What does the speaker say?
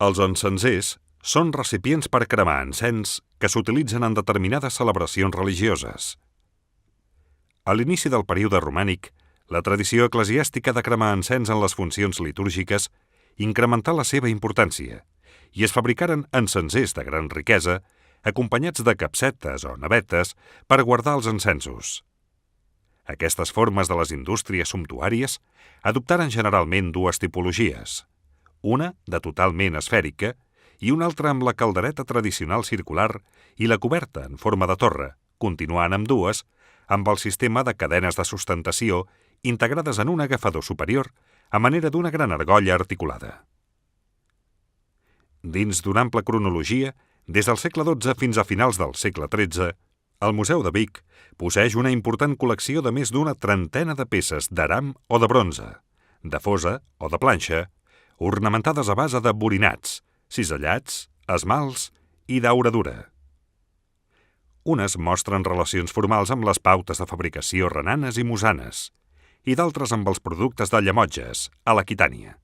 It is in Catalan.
Els encensers són recipients per cremar encens que s'utilitzen en determinades celebracions religioses. A l'inici del període romànic, la tradició eclesiàstica de cremar encens en les funcions litúrgiques incrementà la seva importància i es fabricaren encensers de gran riquesa, acompanyats de capsetes o navetes per guardar els encensos. Aquestes formes de les indústries sumptuàries adoptaren generalment dues tipologies, una de totalment esfèrica i una altra amb la caldereta tradicional circular i la coberta en forma de torre, continuant amb dues, amb el sistema de cadenes de sustentació integrades en un agafador superior a manera d'una gran argolla articulada. Dins d'una ampla cronologia, des del segle XII fins a finals del segle XIII, el Museu de Vic posseeix una important col·lecció de més d'una trentena de peces d'aram o de bronze, de fosa o de planxa, ornamentades a base de borinats, cisellats, esmalts i dauradura. Unes mostren relacions formals amb les pautes de fabricació renanes i mosanes, i d'altres amb els productes de Llemotges, a l'Aquitània.